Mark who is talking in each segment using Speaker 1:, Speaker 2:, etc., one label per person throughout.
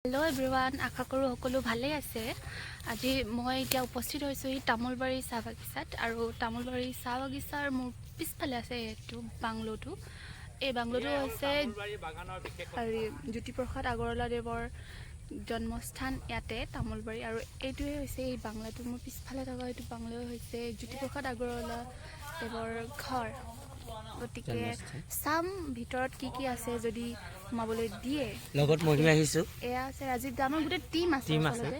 Speaker 1: Hello' everyone, আশা কৰোঁ সকলো ভালেই আছে। আজি মই এতিয়া উপস্থিত হৈছোঁ এই তামোলবাৰী চাহ বাগিচাত। আৰু তামোলবাৰী চাহ বাগিচাৰ মোৰ পিছফালে আছে এইটো বাংলোটো। এই বাংলোটো হৈছে জ্যোতিপ্ৰসাদ আগৰৱালাদেৱৰ জন্মস্থান ইয়াতে তামোলবাৰী। আৰু এইটোৱে হৈছে এই বাংলাটো, মোৰ পিছফালে থকা এইটো বাংলোৱে হৈছে জ্যোতিপ্ৰসাদ আগৰৱালাদেৱৰ ঘৰ। গতিকে চাম ভিতৰত কি কি আছে, যদি সোমাবলৈ দিয়ে।
Speaker 2: লগত মই আহিছোঁ,
Speaker 1: এয়া আছে ৰাজীৱ দা, আমাৰ গোটেই টিম আছে আচলতে।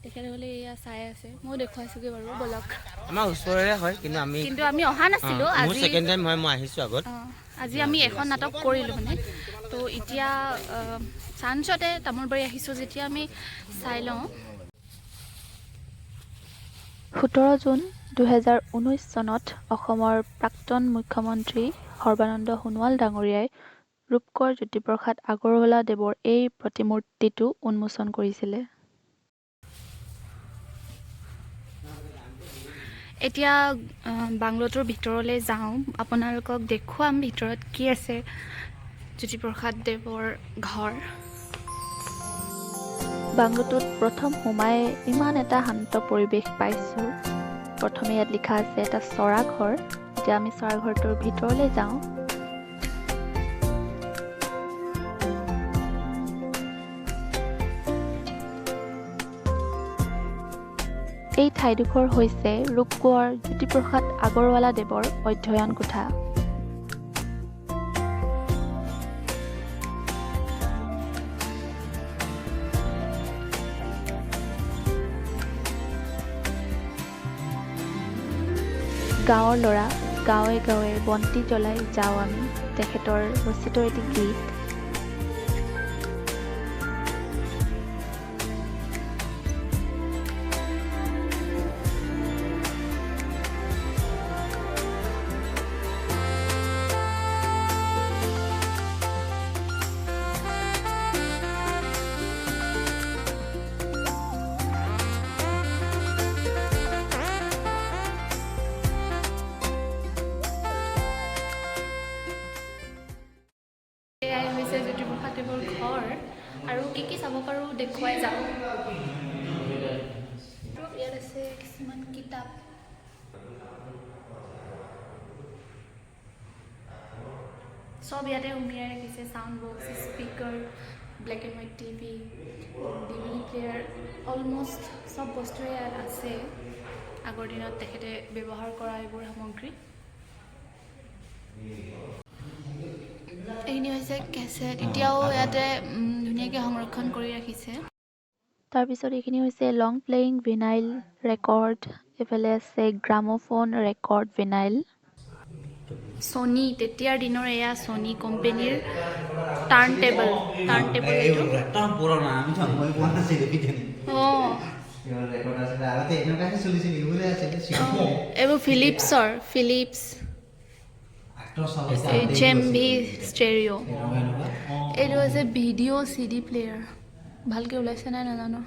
Speaker 1: তেখেতসকলে এয়া চাই আছে, মই দেখুৱাইছোগৈ বাৰু, বলক।
Speaker 2: আমাৰ ওচৰৰে হয়, কিন্তু
Speaker 1: আমি অহা নাছিলোঁ আজি।
Speaker 2: ছেকেণ্ড টাইম হয়, মই আহিছোঁ আগত।
Speaker 1: আজি আমি এখন নাটক কৰিলোঁ মানে, তো এতিয়া চান্সতে তামোলবাৰী আহিছোঁ যেতিয়া আমি চাই লওঁ। 17 জুন 2019 চনত অসমৰ প্ৰাক্তন মুখ্যমন্ত্ৰী সৰ্বানন্দ সোণোৱাল ডাঙৰীয়াই ৰূপকোঁৱৰ জ্যোতিপ্ৰসাদ আগৰৱালাদেৱৰ এই প্ৰতিমূৰ্তিটো উন্মোচন কৰিছিলে। এতিয়া বাংলোটোৰ ভিতৰলৈ যাওঁ, আপোনালোকক দেখুৱাম ভিতৰত কি আছে। জ্যোতিপ্ৰসাদদেৱৰ ঘৰ। বাংলোটোত প্ৰথম সোমাই ইমান এটা শান্ত পৰিৱেশ পাইছোঁ। প্ৰথমে ইয়াত লিখা আছে এটা চৰা ঘৰ। এতিয়া আমি চৰা ঘৰটোৰ ভিতৰলৈ যাওঁ। এই ঠাইডোখৰ হৈছে ৰূপকোঁৱৰ জ্যোতিপ্ৰসাদ আগৰৱালাদেৱৰ অধ্যয়ন কোঠা। গাঁৱৰ ল'ৰা গাঁৱে গাঁৱে বন্তি জ্বলাই যাওঁ আমি, তেখেতৰ ৰচিত এটি গীত। এয়াই হৈছে জ্যোতিপ্ৰসাদদেৱৰ ঘৰ। আৰু কি কি চাব পাৰোঁ দেখুৱাই যাওঁ। ইয়াত আছে কিছুমান কিতাপ। চব ইয়াতে সুমিয়াই ৰাখিছে, sound box, speaker, black and white TV, DVD player, almost চব বস্তুৱে ইয়াত আছে। আগৰ দিনত তেখেতে ব্যৱহাৰ কৰা এইবোৰ সামগ্ৰী। এইখিনি হৈছে কেছেট, এতিয়াও ইয়াতে ধুনীয়াকৈ সংৰক্ষণ কৰি ৰাখিছে। তাৰপিছত এইখিনি হৈছে লং প্লেয়িং ভিনাইল ৰেকৰ্ড, এইফালে আছে গ্ৰামোফোন ৰেকৰ্ড ভিনাইল। ছনী, তেতিয়াৰ দিনৰ এয়া ছনী কোম্পেনীৰ টাৰ্ণ টেবল এইটো। এইবোৰ ফিলিপছ HMV ষ্টেৰিঅ'। এইটো হৈছে ভিডিঅ' CD প্লেয়াৰ, ভালকৈ ওলাইছে নাই নাজানো।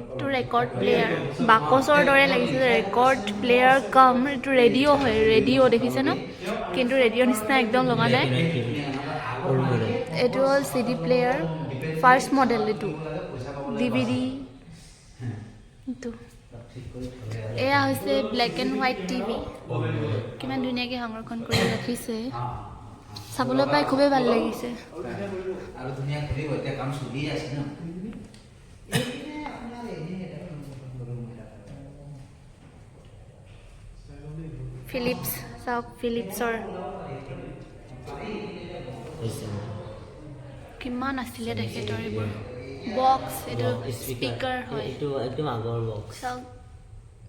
Speaker 1: এইটো ৰেকৰ্ড প্লেয়াৰ, বাকচৰ দৰে লাগিছে। ৰেকৰ্ড প্লেয়াৰ কাম এইটো ৰেডিঅ' হয়, ৰেডিঅ' দেখিছে ন, কিন্তু ৰেডিঅ'ৰ নিচিনা একদম লগা নাই। এইটো হ'ল CD প্লেয়াৰ, ফাৰ্ষ্ট মডেল। এইটো DVD। এয়া হৈছে ব্লেক এণ্ড হোৱাইট টিভি, কিমান ধুনীয়াকৈ সংৰক্ষণ কৰি ৰাখিছে, চাবলৈ পাই খুবেই ভাল লাগিছে। ফিলিপছ চাওক, ফিলিপছৰ কিমান আছিলে তেখেতৰ এইবোৰ বক্স। এইটো স্পীকাৰ হয়, চাওক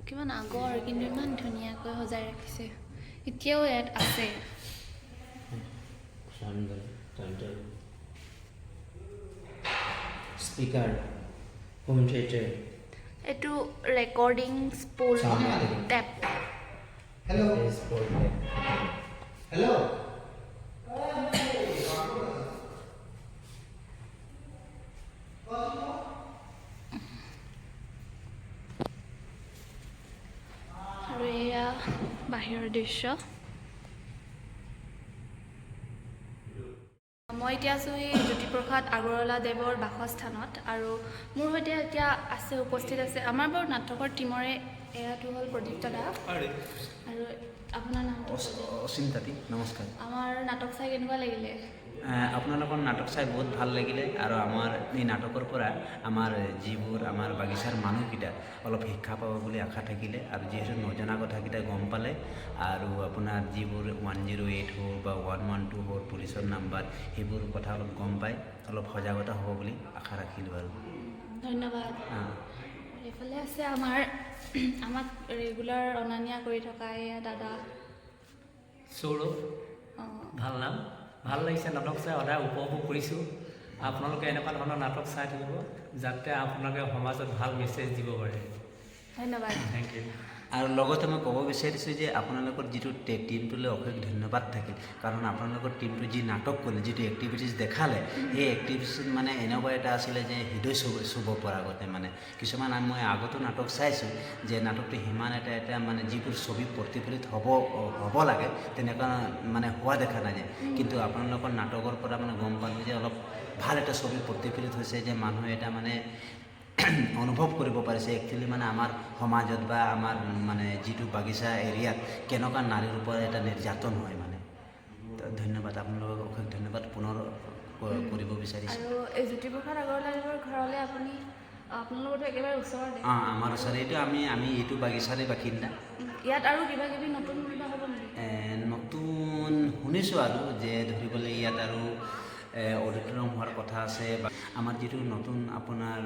Speaker 1: কিমান আগৰ, কিন্তু ইমান ধুনীয়াকৈ সজাই ৰাখিছে। এতিয়াও ইয়াত আছে।
Speaker 2: স্পীকাৰ, হোম থিয়েটাৰ,
Speaker 1: এইটো ৰেকৰ্ডিং স্পুল টেপ। আৰু এয়া বাহিৰৰ দৃশ্য। মই এতিয়া আছোঁ এই জ্যোতিপ্ৰসাদ আগৰৱালাদেৱৰ বাসস্থানত আৰু মোৰ সৈতে এতিয়া উপস্থিত আছে আমাৰ বাৰু নাটকৰ টীমৰে এয়াটো হ'ল প্ৰদীপ্ত দা আৰু আপোনাৰ নাম
Speaker 3: অসীম তাঁতী নমস্কাৰ
Speaker 1: আমাৰ নাটক চাই কেনেকুৱা লাগিলে
Speaker 3: আপোনালোকৰ নাটক চাই বহুত ভাল লাগিলে আৰু আমাৰ এই নাটকৰ পৰা আমাৰ যিবোৰ আমাৰ বাগিচাৰ মানুহকেইটা অলপ শিক্ষা পাব বুলি আশা থাকিলে আৰু যিহেতু নজনা কথাকেইটা গম পালে আৰু আপোনাৰ যিবোৰ 108 হ'ল বা 112 হ'ল পুলিচৰ নাম্বাৰ সেইবোৰ কথা অলপ গম পাই অলপ সজাগতা হ'ব বুলি আশা ৰাখিলোঁ আৰু
Speaker 1: ধন্যবাদ এইফালে আছে আমাক ৰেগুলাৰ অনা নিয়া কৰি থকা এয়া দাদা
Speaker 4: সৌৰভ ভাল নাম ভাল লাগিছে নাটক চাই সদায় উপভোগ কৰিছোঁ আপোনালোকে এনেকুৱা ধৰণৰ নাটক চাই থাকিব যাতে আপোনালোকে সমাজত ভাল মেছেজ দিব পাৰে
Speaker 1: ধন্যবাদ
Speaker 4: থেংক ইউ
Speaker 3: আৰু লগতে মই ক'ব বিচাৰিছোঁ যে আপোনালোকৰ যিটো টীমটোলৈ অশেষ ধন্যবাদ থাকিল কাৰণ আপোনালোকৰ টীমটো যি নাটক কৰিলে যিটো এক্টিভিটিছ দেখালে সেই এক্টিভিটিছ মানে এনেকুৱা এটা আছিলে যে হৃদয় চুব পৰাগতে মানে কিছুমান মই আগতো নাটক চাইছোঁ যে নাটকটো সিমান এটা মানে যিবোৰ ছবি প্ৰতিফলিত হ'ব লাগে তেনেকুৱা মানে হোৱা দেখা নাযায় কিন্তু আপোনালোকৰ নাটকৰ পৰা মানে গম পালোঁ যে অলপ ভাল এটা ছবি প্ৰতিফলিত হৈছে যে মানুহে এটা মানে অনুভৱ কৰিব পাৰিছে একচুৱেলি মানে আমাৰ সমাজত বা আমাৰ মানে যিটো বাগিচা এৰিয়াত কেনেকুৱা নাৰীৰ ওপৰত এটা নিৰ্যাতন হয় মানে ধন্যবাদ আপোনালোকক অশেষ ধন্যবাদ পুনৰ কৰিব বিচাৰিছোঁ
Speaker 1: আৰু এই জ্যোতিপ্ৰসাদ আগৰৱালাদেৱৰ ঘৰলৈ আপোনালোকৰতো একেবাৰে ওচৰতে
Speaker 3: আমাৰ ওচৰত এইটো আমি এইটো বাগিচাৰে বাসিন্দা
Speaker 1: ইয়াত আৰু কিবা কিবি নতুন কিবা হ'ব নেকি
Speaker 3: নতুন শুনিছোঁ আৰু যে ধৰিবলৈ ইয়াত আৰু অডিটৰিয়াম হোৱাৰ কথা আছে বা আমাৰ যিটো নতুন আপোনাৰ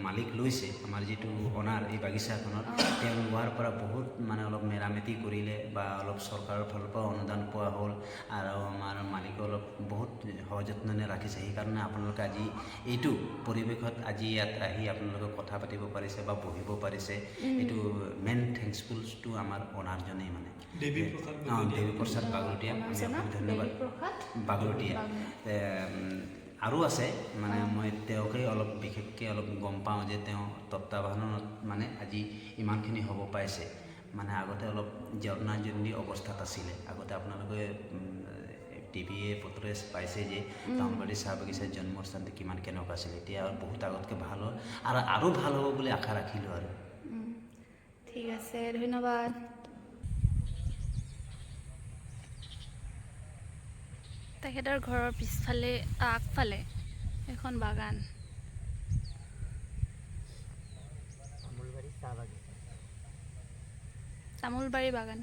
Speaker 3: মালিক লৈছে আমাৰ যিটো অনাৰ এই বাগিচাখনত তেওঁ লোৱাৰ পৰা বহুত মানে অলপ মেৰামতি কৰিলে বা অলপ চৰকাৰৰ ফালৰ পৰা অনুদান পোৱা হ'ল আৰু আমাৰ মালিকে অলপ বহুত সযত্নেৰে ৰাখিছে সেইকাৰণে আপোনালোকে আজি এইটো পৰিৱেশত আজি ইয়াত আহি আপোনালোকে কথা পাতিব পাৰিছে বা বহিব পাৰিছে এইটো মেইন থেংকছফুলটো আমাৰ অনাৰজনেই মানে দেৱী প্ৰসাদ বাগৰতীয়া আমি ধন্যবাদ বাগৰতীয়া আৰু আছে মানে মই তেওঁকে অলপ বিশেষকৈ অলপ গম পাওঁ যে তেওঁ তত্ত্বাৱধানত মানে আজি ইমানখিনি হ'ব পাইছে মানে আগতে অলপ জৰুৰী অৱস্থাত আছিলে আগতে আপোনালোকে টিভিয়ে পত্ৰে পাইছে যে টাউনবাৰী চাহ বাগিচাৰ জন্মস্থানটো কিমান কেনেকুৱা আছিলে এতিয়া বহুত আগতকৈ ভাল হ'ল আৰু ভাল হ'ব বুলি আশা ৰাখিলোঁ আৰু
Speaker 1: ঠিক আছে ধন্যবাদ তেখেতৰ ঘৰৰ পিছফালে আগফালে এখন বাগান তামোলবাৰী বাগান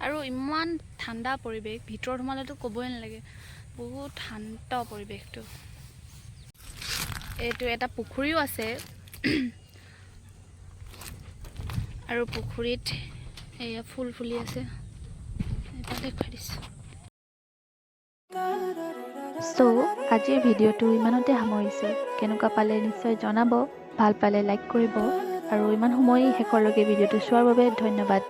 Speaker 1: আৰু ইমান ঠাণ্ডা পৰিৱেশ ভিতৰত সোমালেতো ক'বই নালাগে বহুত শান্ত পৰিৱেশটো এইটো এটা পুখুৰীও আছে আৰু পুখুৰীত এয়া ফুল ফুলি আছে দেখুৱাই দিছোঁ চ' আজিৰ ভিডিঅ'টো ইমানতে সামৰিছোঁ কেনেকুৱা পালে নিশ্চয় জনাব ভাল পালে লাইক কৰিব আৰু ইমান সময় শেষলৈকে ভিডিঅ'টো চোৱাৰ বাবে ধন্যবাদ